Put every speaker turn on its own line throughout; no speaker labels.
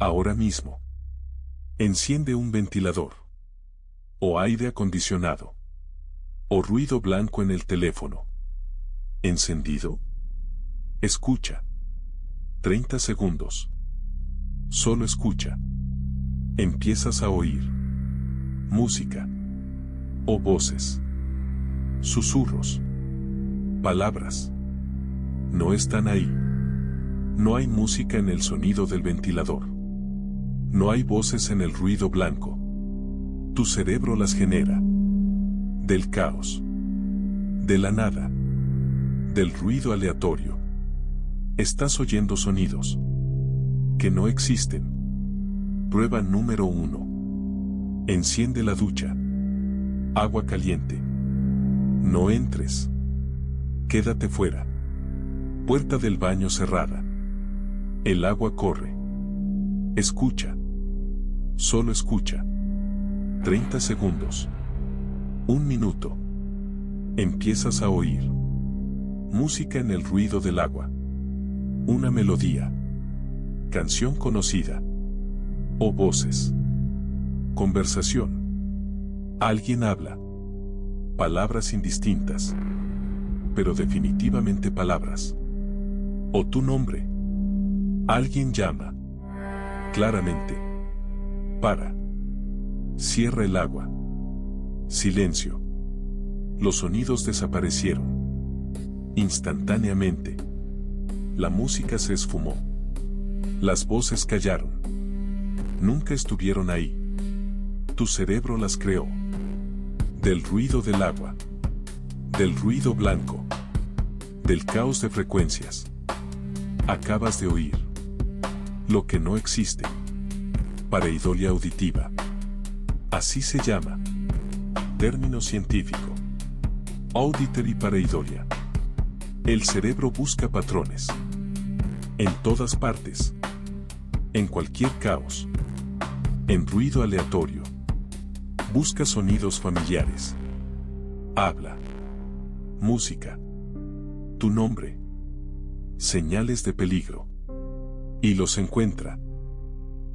Ahora mismo. Enciende un ventilador. O aire acondicionado. O ruido blanco en el teléfono. ¿Encendido? Escucha. 30 segundos. Solo escucha. Empiezas a oír música o voces, susurros, palabras. No están ahí. No hay música en el sonido del ventilador. No hay voces en el ruido blanco. Tu cerebro las genera. Del caos. De la nada. Del ruido aleatorio. Estás oyendo sonidos que no existen. Prueba número 1. Enciende la ducha. Agua caliente. No entres. Quédate fuera. Puerta del baño cerrada. El agua corre. Escucha. Solo escucha. 30 segundos. 1 minuto. Empiezas a oír música en el ruido del agua. Una melodía. Canción conocida. O voces. Conversación. Alguien habla. Palabras indistintas. Pero definitivamente palabras. O tu nombre. Alguien llama. Claramente. Para. Cierra el agua. Silencio. Los sonidos desaparecieron. Instantáneamente. La música se esfumó. Las voces callaron. Nunca estuvieron ahí. Tu cerebro las creó. Del ruido del agua. Del ruido blanco. Del caos de frecuencias. Acabas de oír lo que no existe. Pareidolia auditiva. Así se llama. Término científico. Auditory pareidolia. El cerebro busca patrones. En todas partes. En cualquier caos. En ruido aleatorio. Busca sonidos familiares. Habla. Música. Tu nombre. Señales de peligro. Y los encuentra.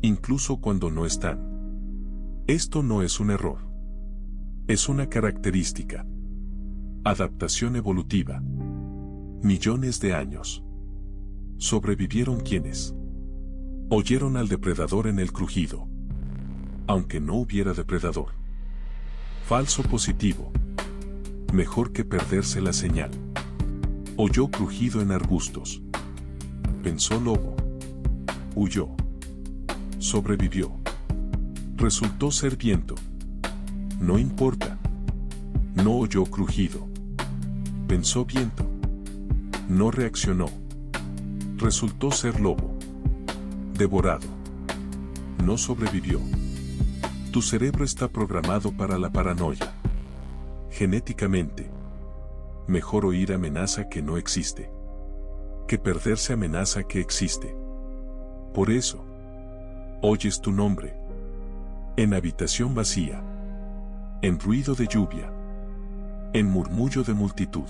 Incluso cuando no están. Esto no es un error. Es una característica. Adaptación evolutiva. Millones de años. Sobrevivieron quienes oyeron al depredador en el crujido. Aunque no hubiera depredador. Falso positivo. Mejor que perderse la señal. Oyó crujido en arbustos. Pensó lobo. Huyó. Sobrevivió. Resultó ser viento. No importa. No oyó crujido. Pensó viento. No reaccionó. Resultó ser lobo. Devorado. No sobrevivió. Tu cerebro está programado para la paranoia. Genéticamente. Mejor oír amenaza que no existe. Que perderse amenaza que existe. Por eso. Oyes tu nombre. En habitación vacía. En ruido de lluvia. En murmullo de multitud.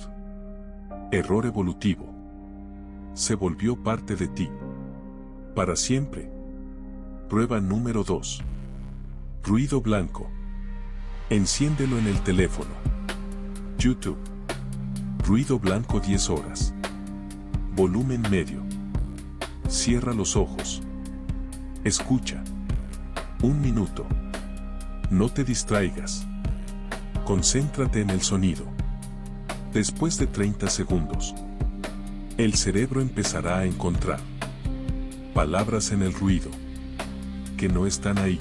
Error evolutivo. Se volvió parte de ti. Para siempre. Prueba número 2. Ruido blanco. Enciéndelo en el teléfono. YouTube. Ruido blanco 10 horas. Volumen medio. Cierra los ojos. Escucha. 1 minuto. No te distraigas. Concéntrate en el sonido. Después de 30 segundos, el cerebro empezará a encontrar palabras en el ruido que no están ahí.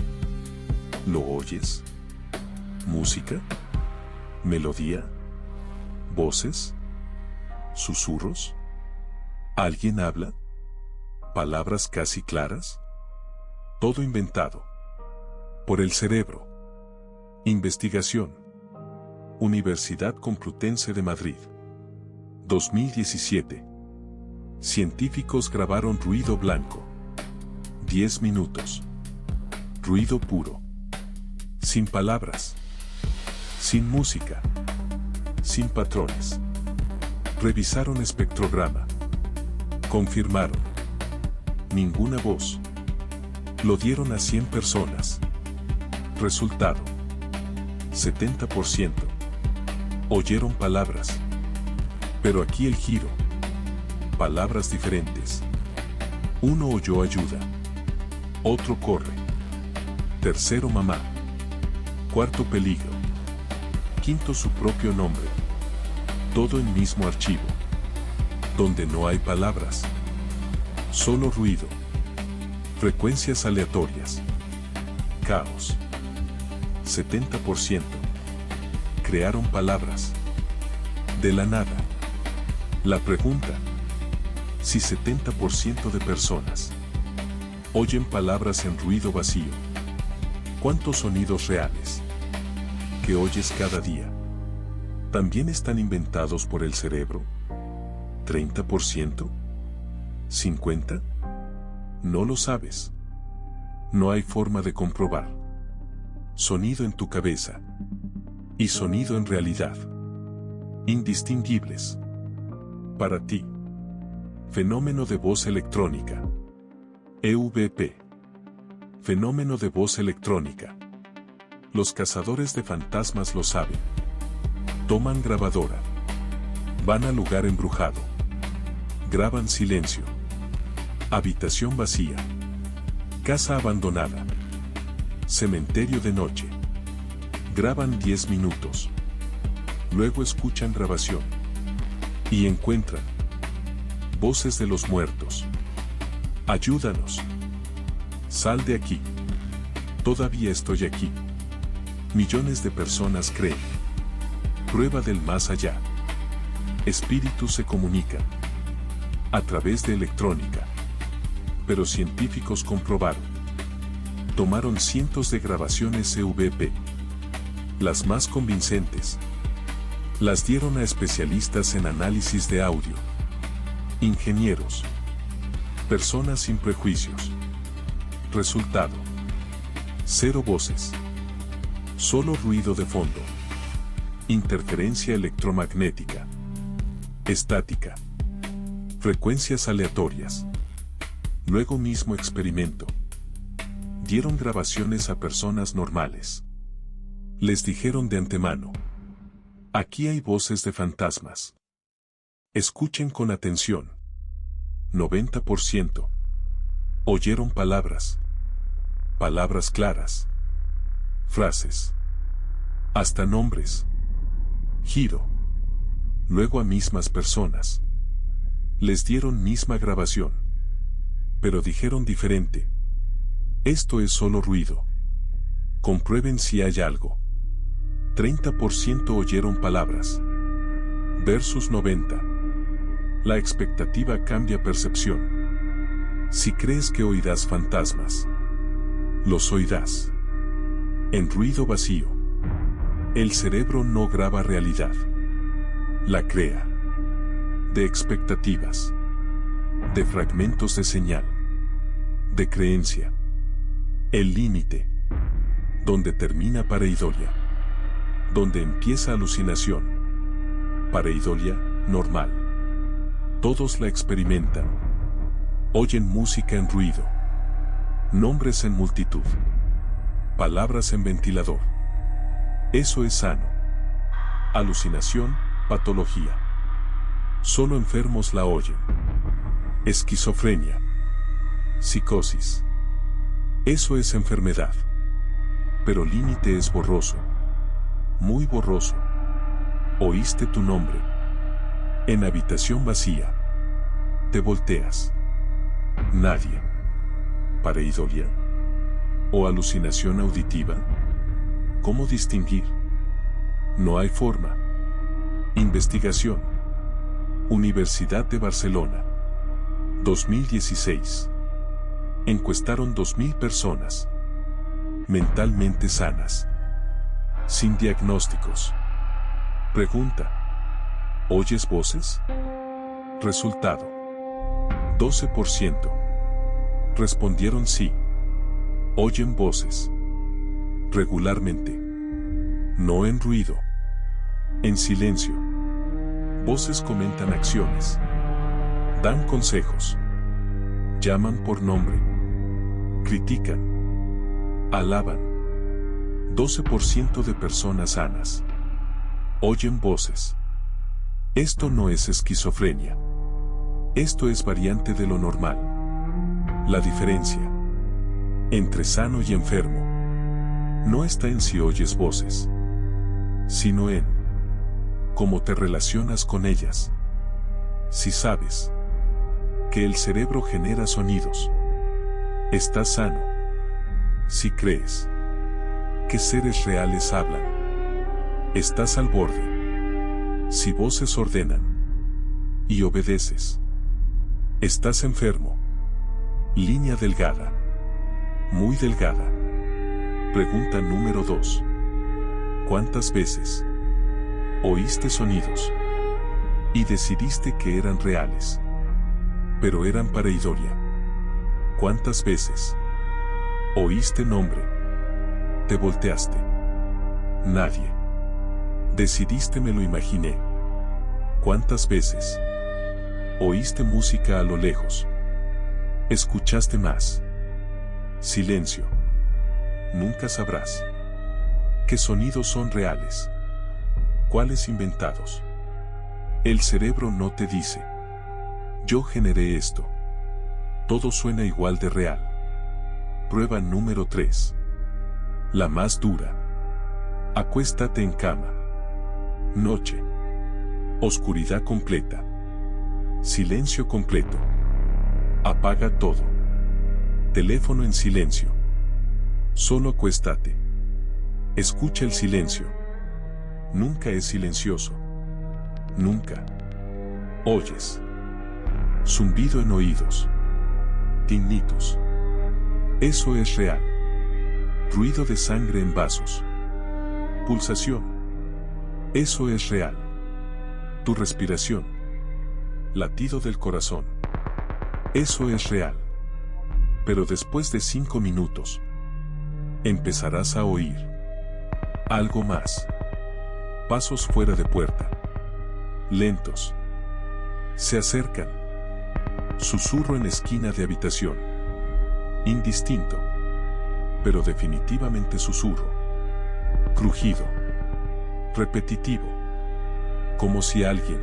¿Lo oyes? ¿Música? ¿Melodía? ¿Voces? ¿Susurros? ¿Alguien habla? ¿Palabras casi claras? Todo inventado por el cerebro. Investigación. Universidad Complutense de Madrid. 2017. Científicos grabaron ruido blanco. 10 minutos. Ruido puro. Sin palabras. Sin música. Sin patrones. Revisaron espectrograma. Confirmaron. Ninguna voz. Lo dieron a 100 personas. Resultado: 70%. Oyeron palabras. Pero aquí el giro. Palabras diferentes. Uno oyó ayuda. Otro corre. Tercero mamá. Cuarto peligro. Quinto su propio nombre. Todo en mismo archivo. Donde no hay palabras. Solo ruido. Frecuencias aleatorias. Caos. 70%. Crearon palabras. De la nada. La pregunta: si 70% de personas oyen palabras en ruido vacío, ¿cuántos sonidos reales que oyes cada día también están inventados por el cerebro? ¿30%? ¿50%? No lo sabes. No hay forma de comprobar. Sonido en tu cabeza y sonido en realidad, indistinguibles. Para ti. Fenómeno de voz electrónica. EVP. Fenómeno de voz electrónica. Los cazadores de fantasmas lo saben. Toman grabadora. Van al lugar embrujado. Graban silencio. Habitación vacía. Casa abandonada. Cementerio de noche. Graban 10 minutos. Luego escuchan grabación. Y encuentran voces de los muertos. Ayúdanos. Sal de aquí. Todavía estoy aquí. Millones de personas creen. Prueba del más allá. Espíritus se comunican a través de electrónica. Pero científicos comprobaron. Tomaron cientos de grabaciones EVP. Las más convincentes. Las dieron a especialistas en análisis de audio. Ingenieros. Personas sin prejuicios. Resultado: 0 voces. Solo ruido de fondo. Interferencia electromagnética. Estática. Frecuencias aleatorias. Luego mismo experimento. Dieron grabaciones a personas normales. Les dijeron de antemano: aquí hay voces de fantasmas. Escuchen con atención. 90%. Oyeron palabras. Palabras claras. Frases. Hasta nombres. Giro. Luego a mismas personas. Les dieron misma grabación. Pero dijeron diferente. Esto es solo ruido. Comprueben si hay algo. 30% oyeron palabras. Versus 90%. La expectativa cambia percepción. Si crees que oirás fantasmas, los oirás. En ruido vacío. El cerebro no graba realidad. La crea. De expectativas. De fragmentos de señal. De creencia. El límite. Donde termina pareidolia. Donde empieza alucinación. Pareidolia, normal. Todos la experimentan. Oyen música en ruido. Nombres en multitud. Palabras en ventilador. Eso es sano. Alucinación, patología. Solo enfermos la oyen. Esquizofrenia. Psicosis. Eso es enfermedad. Pero límite es borroso. Muy borroso. Oíste tu nombre. En habitación vacía. Te volteas. Nadie. ¿Pareidolia? ¿O alucinación auditiva? ¿Cómo distinguir? No hay forma. Investigación. Universidad de Barcelona. 2016. Encuestaron 2.000 personas. Mentalmente sanas. Sin diagnósticos. Pregunta: ¿oyes voces? Resultado: 12%. Respondieron sí. Oyen voces. Regularmente. No en ruido. En silencio. Voces comentan acciones. Dan consejos. Llaman por nombre. Critican. Alaban. 12% de personas sanas oyen voces. Esto no es esquizofrenia. Esto es variante de lo normal. La diferencia entre sano y enfermo no está en si oyes voces, sino en cómo te relacionas con ellas. Si sabes que el cerebro genera sonidos, estás sano. Si crees que seres reales hablan, estás al borde. Si voces ordenan y obedeces, estás enfermo. Línea delgada. Muy delgada. Pregunta número 2. ¿Cuántas veces oíste sonidos y decidiste que eran reales, pero eran pareidolia? ¿Cuántas veces oíste nombre? Te volteaste. Nadie. Decidiste me lo imaginé. ¿Cuántas veces oíste música a lo lejos? Escuchaste más. Silencio. Nunca sabrás qué sonidos son reales, cuáles inventados. El cerebro no te dice: yo generé esto. Todo suena igual de real. Prueba número 3. La más dura. Acuéstate en cama. Noche. Oscuridad completa. Silencio completo. Apaga todo. Teléfono en silencio. Solo acuéstate. Escucha el silencio. Nunca es silencioso. Nunca. Oyes zumbido en oídos. Tinnitus. Eso es real. Ruido de sangre en vasos. Pulsación. Eso es real. Tu respiración. Latido del corazón. Eso es real. Pero después de 5 minutos, empezarás a oír algo más. Pasos fuera de puerta. Lentos. Se acercan. Susurro en esquina de habitación. Indistinto. Pero definitivamente susurro. Crujido. Repetitivo. Como si alguien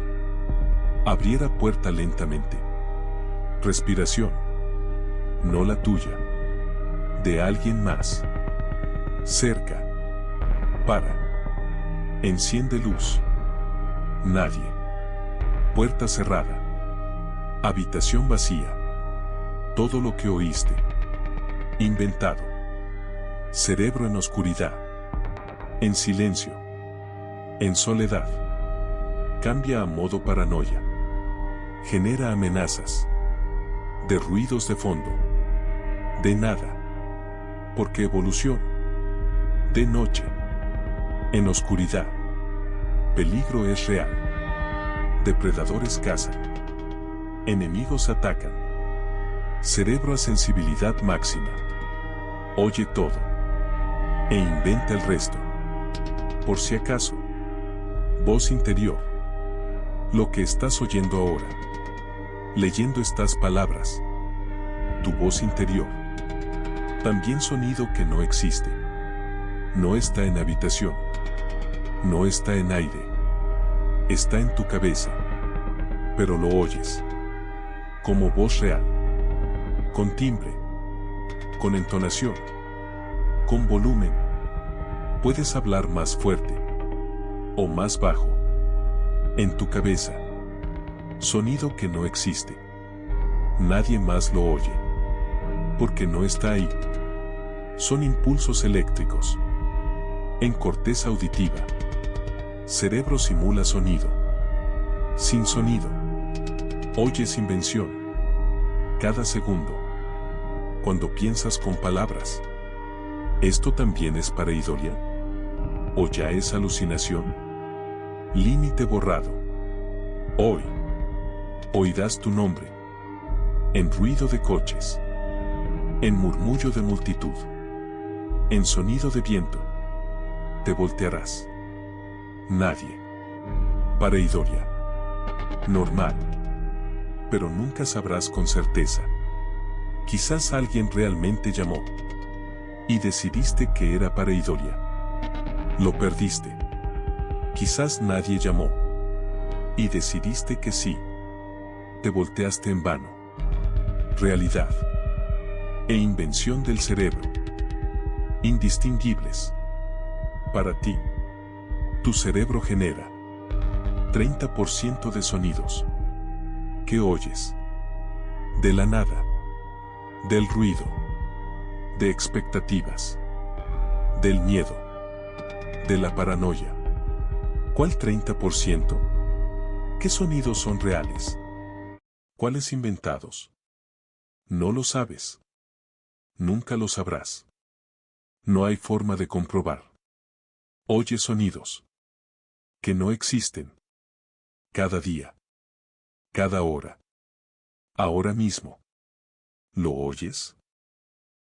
abriera puerta lentamente. Respiración. No la tuya. De alguien más. Cerca. Para. Enciende luz. Nadie. Puerta cerrada. Habitación vacía. Todo lo que oíste. Inventado. Cerebro en oscuridad. En silencio. En soledad. Cambia a modo paranoia. Genera amenazas. De ruidos de fondo. De nada. Porque evolución. De noche. En oscuridad. Peligro es real. Depredadores cazan. Enemigos atacan. Cerebro a sensibilidad máxima. Oye todo. E inventa el resto. Por si acaso. Voz interior. Lo que estás oyendo ahora. Leyendo estas palabras. Tu voz interior. También sonido que no existe. No está en habitación. No está en aire. Está en tu cabeza. Pero lo oyes. Como voz real. Con timbre. Con entonación. Con volumen. Puedes hablar más fuerte. O más bajo. En tu cabeza. Sonido que no existe. Nadie más lo oye. Porque no está ahí. Son impulsos eléctricos. En corteza auditiva. Cerebro simula sonido. Sin sonido. Oyes invención. Cada segundo. Cuando piensas con palabras. ¿Esto también es pareidolia? ¿O ya es alucinación? Límite borrado. Hoy. Oirás tu nombre. En ruido de coches. En murmullo de multitud. En sonido de viento. Te voltearás. Nadie. Pareidolia. Normal. Pero nunca sabrás con certeza. Quizás alguien realmente llamó. Y decidiste que era pareidolia. Lo perdiste. Quizás nadie llamó. Y decidiste que sí. Te volteaste en vano. Realidad. E invención del cerebro. Indistinguibles. Para ti. Tu cerebro genera 30% de sonidos. ¿Qué oyes? De la nada. Del ruido. De expectativas. Del miedo. De la paranoia. ¿Cuál 30%? ¿Qué sonidos son reales? ¿Cuáles inventados? No lo sabes. Nunca lo sabrás. No hay forma de comprobar. Oye sonidos que no existen. Cada día. Cada hora. Ahora mismo. ¿Lo oyes?